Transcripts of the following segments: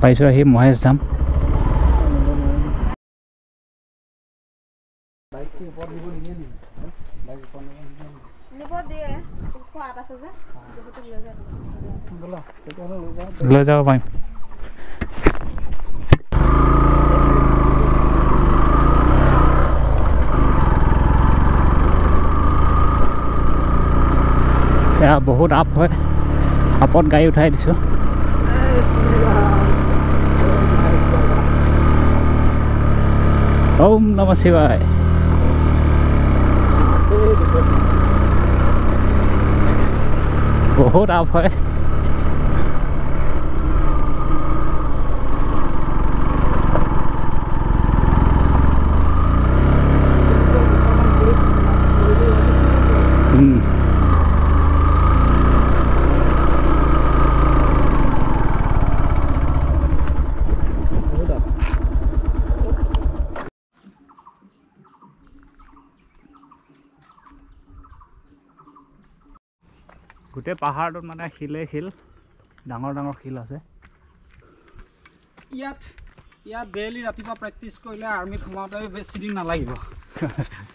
পাইছোঁ আহি মহেশ ধাম। লৈ যাব পাৰিম। এয়া বহুত আপ হয়, আপত গাড়ী উঠাই দিছোঁ। ওম নমঃ শিৱায়। বহুত আপ হয়। গোটেই পাহাৰটোত মানে শিলে শিল, ডাঙৰ ডাঙৰ শিল আছে। ইয়াত ডেইলি ৰাতিপুৱা প্ৰেক্টিছ কৰিলে আৰ্মিত সোমাওঁতে বেছি দিন নালাগিব।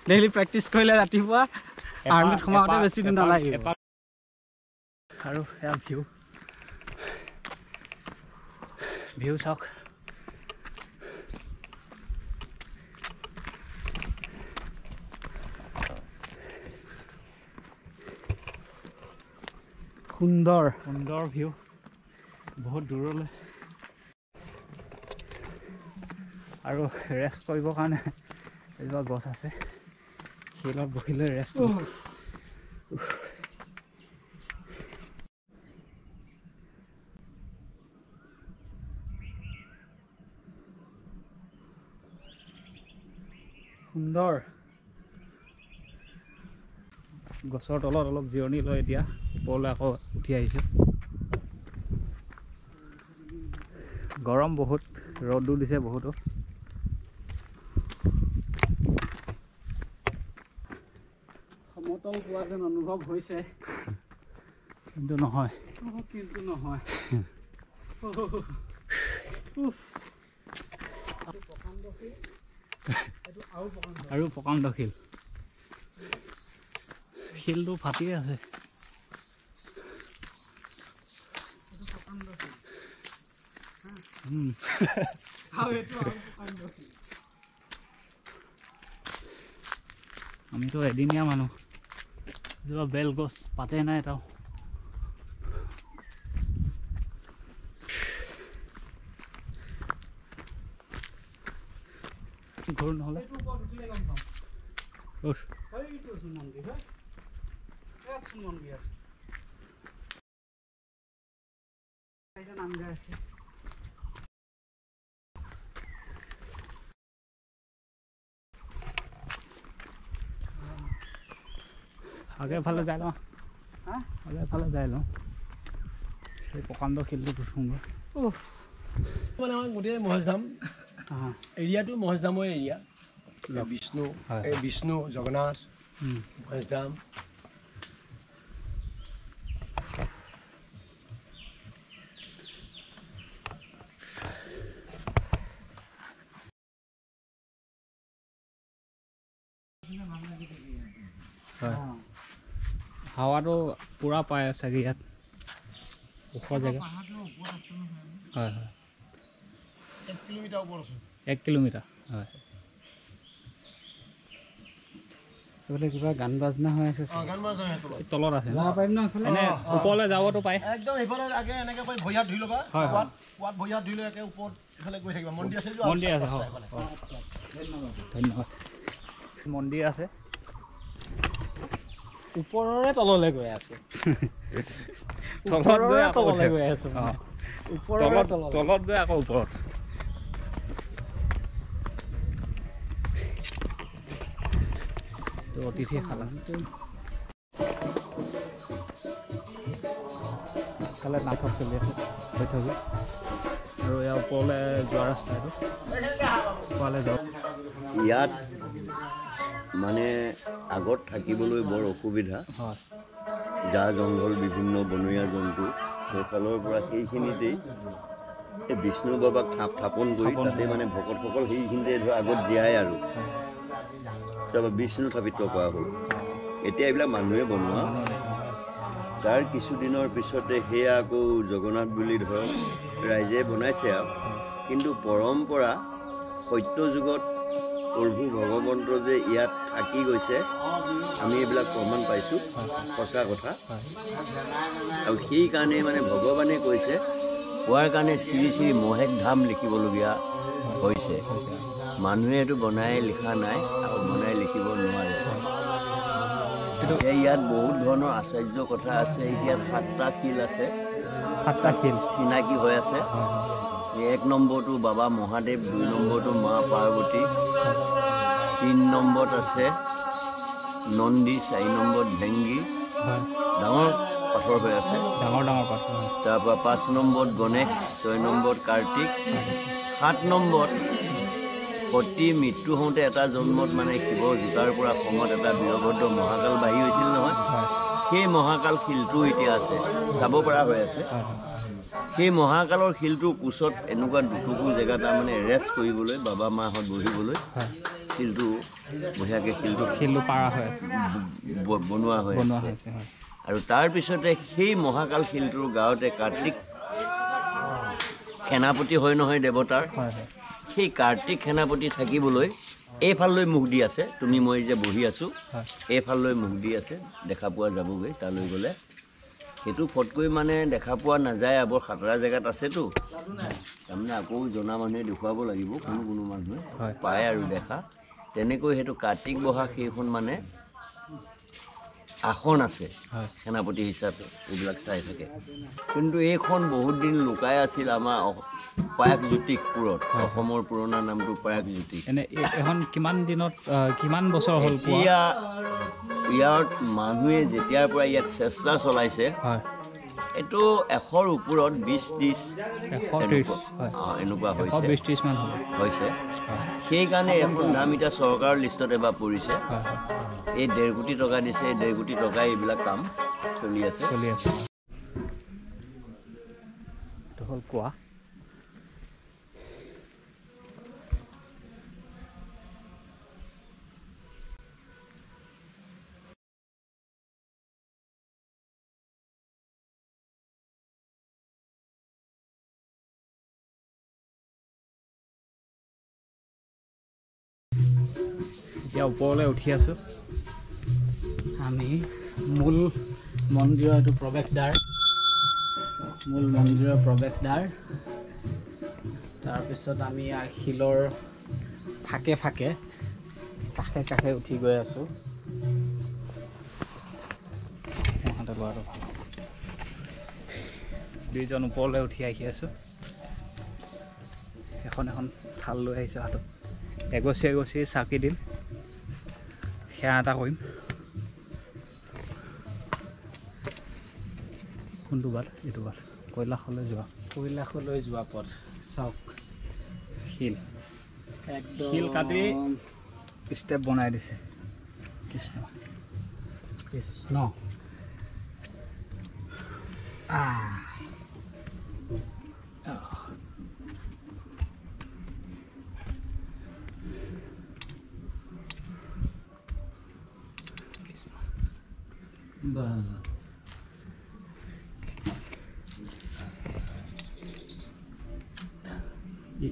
ডেইলি প্ৰেক্টিছ কৰিলে ৰাতিপুৱা আৰ্মিত সোমাওঁতে বেছি দিন নালাগিব। আৰু সেয়া ভিউ চাওক। সুন্দৰ সুন্দৰ ভিউ, বহুত দূৰলৈ। আৰু ৰেষ্ট কৰিবৰ কাৰণে এজোপা গছ আছে, শিলত বহিলৈ ৰেষ্ট। সুন্দৰ। গছৰ তলত অলপ জিৰণি লৈ এতিয়া ওপৰলৈ আকৌ উঠি আহিছোঁ। গৰম বহুত, ৰ'দো দিছে বহুতো। সমতল পোৱা যেন অনুভৱ হৈছে, কিন্তু নহয়। আৰু প্ৰকাণ্ড শিল, শিলটো ফাটি আছে। আমিতো এদিনীয়া মানুহ, বেল গছ পাতে নাই এটাও। ঘৰ নহ'লে আগে ফালে যাই লওঁ, আগে ফালে যাই লওঁ। সেই প্ৰকাণ্ড শিলটো উঠোঁগৈ। মানে আমাৰ গোটেই মহেশ ধাম এৰিয়াটো মহেশ ধামৰ এৰিয়া। বিষ্ণু জগন্নাথ মহেশ ধাম। হাৱাটো পূৰা পাই চাগে ইয়াত, ওখ জেগা। হয় হয়, 1 কিলোমিটাৰ ওপৰত আছে। 1 কিলোমিটাৰ, হয়। এইফালে কিবা গান বাজনা হৈ আছে, তলত আছে। এনে ওপৰলৈ যাবতো পায়। একদম এইফালে আগে এনেকৈ ভৰি হাত ধুই ল'বা। হয়, কোৱাত ভৰি হাত ধুই লৈ একে ওপৰত এইফালে গৈ থাকিবা। মন্দিৰ আছে, মন্দিৰ আছে। ধন্যবাদ। মন্দিৰ আছে, ওপৰৰে তললৈ গৈ আছোঁ। তলত গৈ তললৈ গৈ আছোঁ, তলত গৈ আকৌ ওপৰত। অতিথি খালা কালে নাটক চলি আছে হৈ থাকি। আৰু ইয়াৰ ওপৰলৈ যোৱা ৰাস্তাটো ওপৰলৈ যাওক। ইয়াত মানে আগত থাকিবলৈ বৰ অসুবিধা, জা জংঘল, বিভিন্ন বনৰীয়া জন্তু। সেইফালৰ পৰা সেইখিনিতেই এই বিষ্ণু বাবাক থাপন কৰি তাতে মানে ভকতসকল সেইখিনিতে ধৰ আগত জীয়াই আৰু তাৰপৰা বিষ্ণু স্থাপিত কৰা হ'ল। এতিয়া এইবিলাক মানুহে বনোৱা। তাৰ কিছুদিনৰ পিছতে সেয়া আকৌ জগন্নাথ বুলি ধৰক ৰাইজে বনাইছে আৰু। কিন্তু পৰম্পৰা সত্য যুগত প্ৰভু ভগৱন্ত যে ইয়াত থাকি গৈছে আমি এইবিলাক প্ৰমাণ পাইছোঁ, সঁচা কথা। আৰু সেইকাৰণে মানে ভগৱানে কৈছে কোৱাৰ কাৰণে শ্ৰী শ্ৰী মহেশ ধাম লিখিবলগীয়া হৈছে। মানুহে এইটো বনাই লিখা নাই আৰু বনাই লিখিব নোৱাৰে। ইয়াত বহুত ধৰণৰ আশ্চৰ্য কথা আছে। ইয়াত 7টা শিল আছে, 7টা শিল চিনাকি হৈ আছে। 1 নম্বৰটো বাবা মহাদেৱ, 2 নম্বৰটো মা পাৰ্বতী, 3 নম্বৰত আছে নন্দী, 4 নম্বৰত ভেংগী, ডাঙৰ পাথৰ হৈ আছে, ডাঙৰ পাথৰ। তাৰপৰা 5 নম্বৰত গণেশ, 6 নম্বৰত কাৰ্তিক, 7 নম্বৰত সতী মৃত্যু হওঁতে এটা জন্মত মানে শিৱৰ জোতাৰ পৰা সময়ত এটা বীৰভদ্ৰ মহাকাল বাঢ়ি হৈছিল নহয়, সেই মহাকাল শিলটো এতিয়া আছে, চাব পৰা হৈ আছে। সেই মহাকালৰ শিলটোৰ কোচত এনেকুৱা দুটুকুৰ জেগা তাৰমানে ৰেষ্ট কৰিবলৈ বাবা মাহঁত বহিবলৈ শিলটো বঢ়িয়াকৈ শিলটো পাৰা হৈ আছে, বনোৱা হৈ আছে। আৰু তাৰপিছতে সেই মহাকাল শিলটোৰ গাঁৱতে কাৰ্তিক সেনাপতি হয় নহয় দেৱতাৰ, সেই কাৰ্তিক সেনাপতি থাকিবলৈ এইফাললৈ মুখ দি আছে। তুমি মই যে বহি আছোঁ এইফাললৈ মুখ দি আছে, দেখা পোৱা যাবগৈ তালৈ গ'লে। সেইটো ফটকৈ মানে দেখা পোৱা নাযায়, বৰ খাতৰা জেগাত আছেতো, তাৰমানে আকৌ জনা মানুহে দেখুৱাব লাগিব, কোনো মানুহে পায় আৰু দেখা। তেনেকৈ সেইটো কাৰ্তিক বহা সেইখন মানে আসন আছে সেনাপতি হিচাপে, এইবিলাক চাই থাকে। কিন্তু এইখন বহুত দিন লুকাই আছিল আমাৰ প্ৰয়াগজ্যোতিষপুৰত। অসমৰ পুৰণা নামটো প্ৰয়াগজ্যোতিষ। এখন কিমান দিনত কিমান বছৰ হ'ল? ইয়াত মানুহে যেতিয়াৰ পৰা ইয়াত চেষ্টা চলাইছে এইটো 100ৰ ওপৰত 20-30 এনেকুৱা হৈছে। সেইকাৰণে এখন নাম এতিয়া চৰকাৰৰ লিষ্টত এবাৰ পৰিছে। এই 1.5 কোটি টকা দিছে, 1.5 কোটি টকাই এইবিলাক কাম চলি আছে। কোৱা এতিয়া ওপৰলৈ উঠি আছোঁ আমি। মূল মন্দিৰৰ এইটো প্ৰৱেশদ্বাৰ, তাৰপিছত আমি শিলৰ ফাকে কাষে উঠি গৈ আছোঁ। ল'ৰাটো ভাল, 2জন ওপৰলৈ উঠি আহি আছোঁ। এখন থাল লৈ আহিছোঁ হাতত, এগছি চাকি দিম, সেৱা এটা কৰিম। কোনটো বাট? এইটো বাট কৈলাশলৈ যোৱা পথ। চাওক শিল কাটি ষ্টেপ বনাই দিছে। কৃষ্ণ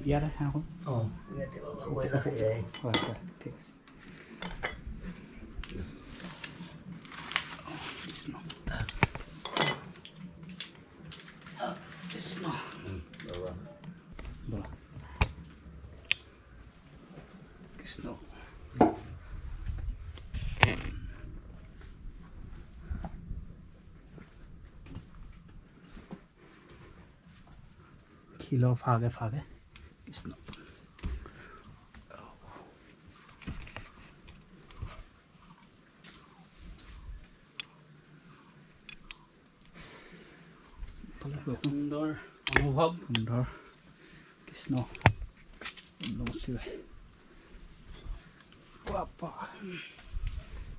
ইয়াতে সেৱা কৰোঁ। হয় ঠিক আছে। কৃষ্ণ কৃষ্ণ শিলৰ ফাগে কৃষ্ণ। সুন্দৰ অনুভৱ, সুন্দৰ। কৃষ্ণ নমঃ শিৱায়।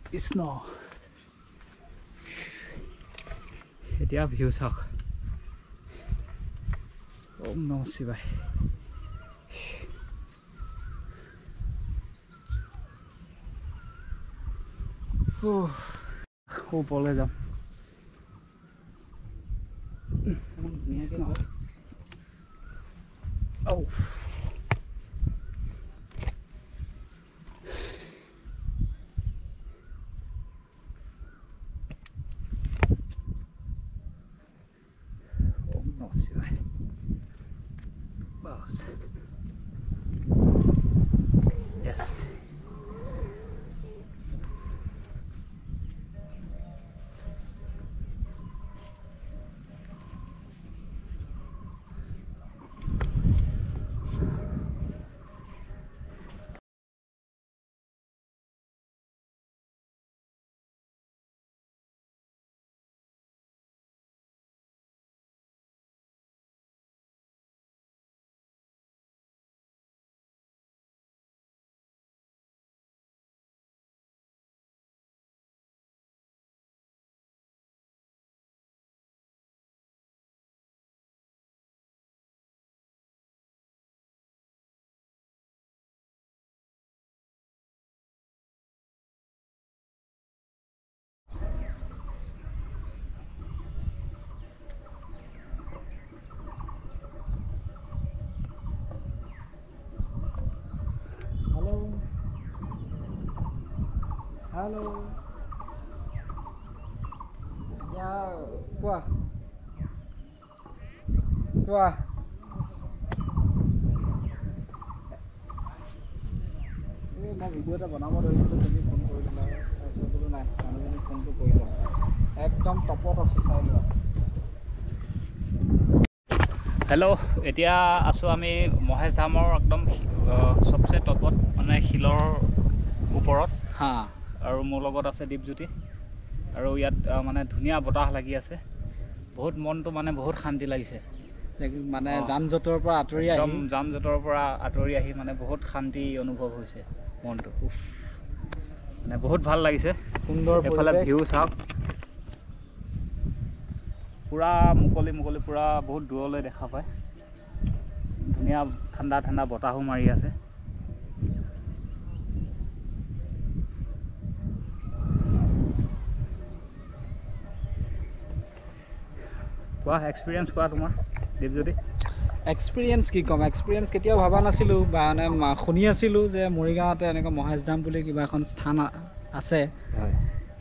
কৃষ্ণ। এতিয়া ভিউ চাওক। ওম নমঃ শিৱায় ওপৰলৈ যাম ধুনীয়াকৈ নহয় Halo. Ya, wah. Wah. Ini mau video এটা বনাব ধৰিছিলো তুমি ফোন কৰিলা তাৰপিছত বোলো নাই আমি ফোনটো কৰিলো একদম টপত আছো চাই লোৱা হেল্ল' এতিয়া আছোঁ আমি মহেশ ধামৰ একদম সবচে টপত মানে শিলৰ ওপৰত হা আৰু মোৰ লগত আছে দীপজ্যোতি আৰু ইয়াত মানে ধুনীয়া বতাহ লাগি আছে বহুত মনটো মানে বহুত শান্তি লাগিছে মানে যান জঁটৰ পৰা আঁতৰি একদম যান জঁটৰ পৰা আঁতৰি আহি মানে বহুত শান্তি অনুভৱ হৈছে মনটো মানে বহুত ভাল লাগিছে সুন্দৰ এফালে ভিউ চাওক পুৰা মুকলি মুকলি পুৰা বহুত দূৰলৈ দেখা পায় ধুনীয়া ঠাণ্ডা ঠাণ্ডা বতাহো মাৰি আছে কোৱা এক্সপিৰিয়েঞ্চ কোৱা তোমাৰ দীপজ্যোতি এক্সপিৰিয়েঞ্চ কি ক'ম এক্সপিৰিয়েঞ্চ কেতিয়াও ভবা নাছিলোঁ বা মানে শুনি আছিলোঁ যে মৰিগাঁৱতে এনেকুৱা মহেশ ধাম বুলি কিবা এখন স্থান আছে হয়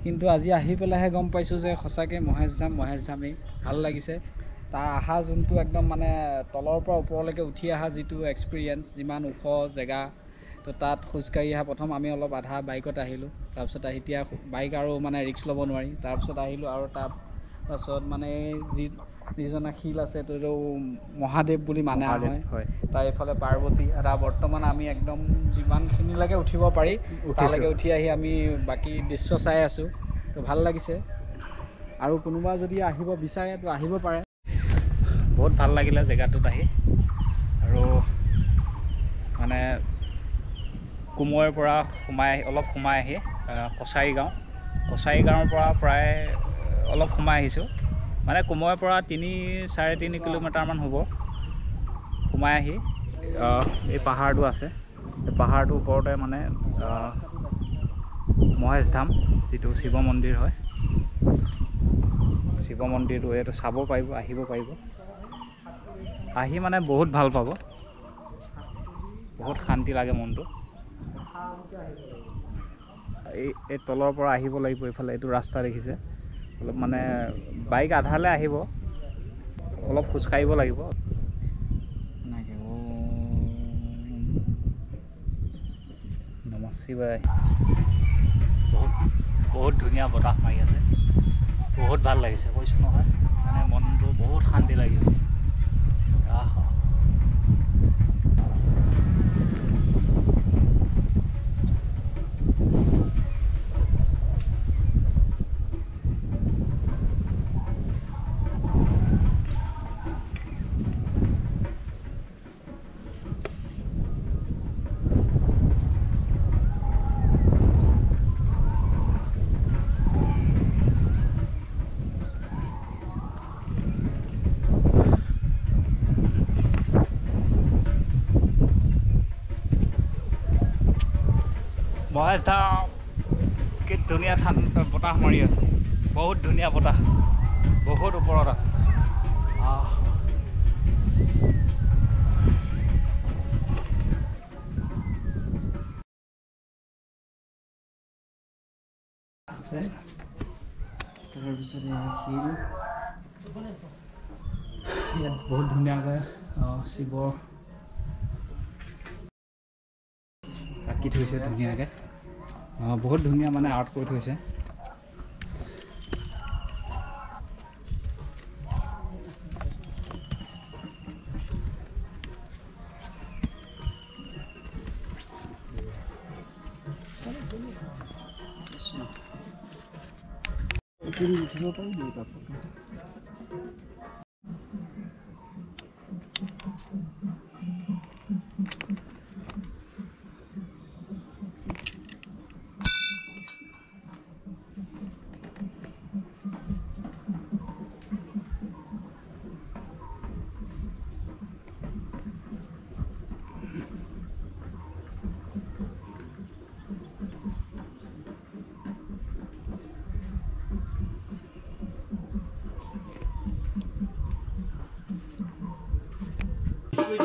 কিন্তু আজি আহি পেলাইহে গম পাইছোঁ যে সঁচাকৈ মহেশ ধামেই ভাল লাগিছে তাৰ অহা যোনটো একদম মানে তলৰ পৰা ওপৰলৈকে উঠি অহা যিটো এক্সপিৰিয়েঞ্চ যিমান ওখ জেগা তো তাত খোজকাঢ়ি অহা প্ৰথম আমি অলপ আধা বাইকত আহিলোঁ তাৰপিছত এতিয়া বাইক আৰু মানে ৰিক্স ল'ব নোৱাৰি তাৰপিছত আহিলোঁ আৰু তাৰপাছত মানে যিজনা শিল আছে তো মহাদেৱ বুলি মানে হয় তাৰ এইফালে পাৰ্বতী এটা বৰ্তমান আমি একদম যিমানখিনিলৈকে উঠিব পাৰি তালৈকে উঠি আহি আমি বাকী দৃশ্য চাই আছোঁ তো ভাল লাগিছে আৰু কোনোবা যদি আহিব বিচাৰে তো আহিব পাৰে বহুত ভাল লাগিলে জেগাটোত আহি আৰু মানে কুমৈৰ পৰা অলপ সোমাই আহি কছাৰী গাঁৱৰ পৰা প্ৰায় অলপ সোমাই আহিছোঁ মানে কুমৈৰ পৰা 3-3.5 কিলোমিটাৰমান হ'ব সোমাই আহি এই পাহাৰটো আছে এই পাহাৰটোৰ ওপৰতে মানে মহেশ ধাম যিটো শিৱ মন্দিৰ হয় শিৱ মন্দিৰটো এইটো চাব পাৰিব আহিব পাৰিব আহি মানে বহুত ভাল পাব বহুত শান্তি লাগে মনটো এই তলৰ পৰা আহিব লাগিব এইফালে এইটো ৰাস্তা দেখিছে অলপ মানে বাইক আধালৈ আহিব অলপ খোজকাঢ়িব লাগিব নমঃ শিৱায় বহুত ধুনীয়া বতাহ মাৰি আছে বহুত ভাল লাগিছে কৈছোঁ নহয় মানে মনটো বহুত শান্তি লাগি গৈছে মহেশ ধাম কি ধুনীয়া বতাহ মাৰি আছে, বহুত ধুনীয়া বতাহ, বহুত ওপৰত আছে। তাৰপিছতে শিল, ইয়াত বহুত ধুনীয়াকৈ শিৱৰ আঁকি থৈছে ধুনীয়াকৈ, বহুত ধুনীয়া মানে আৰ্ট কৰি থৈছে। উঠিব পাৰি দুটা ফটো।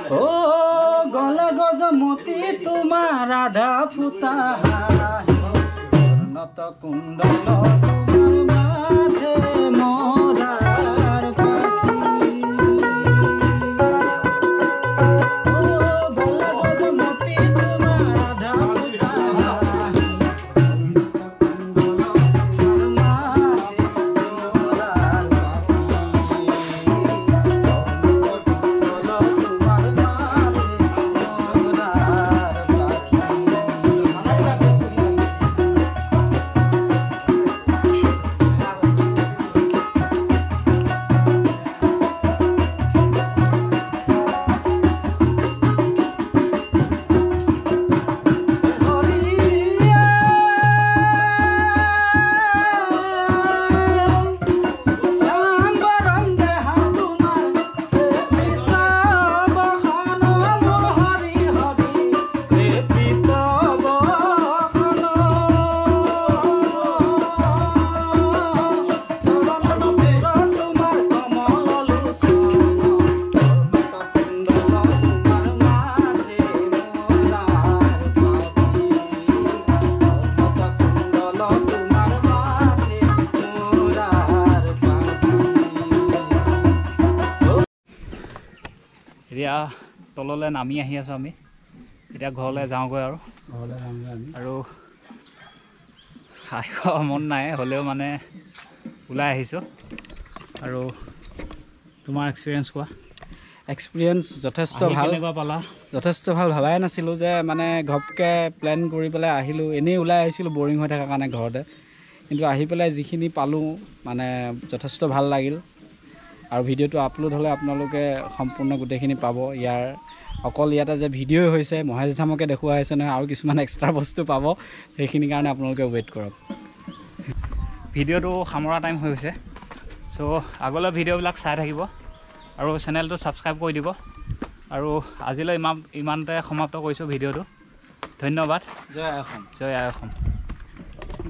ও গলে গজমতি তোমাৰ ৰাধা ফুটা নত কুণ্ডল মাঝে মৰাৰ পাখি। ও গলে গজমতি তোমাৰ ৰাধা ফুটা কুণ্ডল মাঝে মৰাৰ এতিয়া তললৈ নামি আহি আছোঁ আমি, এতিয়া ঘৰলৈ যাওঁগৈ আৰু আৰু আহিব মন নাই হ'লেও মানে ওলাই আহিছোঁ। আৰু তোমাৰ এক্সপিৰিয়েঞ্চ কোৱা? এক্সপিৰিয়েঞ্চ যথেষ্ট ভাল। কেনেকুৱা পালা? যথেষ্ট ভাল, ভাবাই নাছিলোঁ যে মানে ঘপকৈ প্লেন কৰি পেলাই আহিলোঁ, এনেই ওলাই আহিছিলোঁ বৰিং হৈ থকাৰ কাৰণে ঘৰতে, কিন্তু আহি পেলাই যিখিনি পালোঁ মানে যথেষ্ট ভাল লাগিল। আৰু ভিডিঅ'টো আপলোড হ'লে আপোনালোকে সম্পূৰ্ণ গোটেইখিনি পাব। ইয়াৰ অকল ইয়াতে যে ভিডিঅ'ই হৈছে, মহেশ ধামকে দেখুওৱা হৈছে নহয়, আৰু কিছুমান এক্সট্ৰা বস্তু পাব, সেইখিনিৰ কাৰণে আপোনালোকে ৱেইট কৰক। ভিডিঅ'টো সামৰা টাইম হৈ গৈছে, চ' আগলৈ ভিডিঅ'বিলাক চাই থাকিব আৰু চেনেলটো ছাবস্ক্ৰাইব কৰি দিব। আৰু আজিলৈ ইমানতে সমাপ্ত কৰিছোঁ ভিডিঅ'টো। ধন্যবাদ। জয় আই অসম। জয় আই অসম।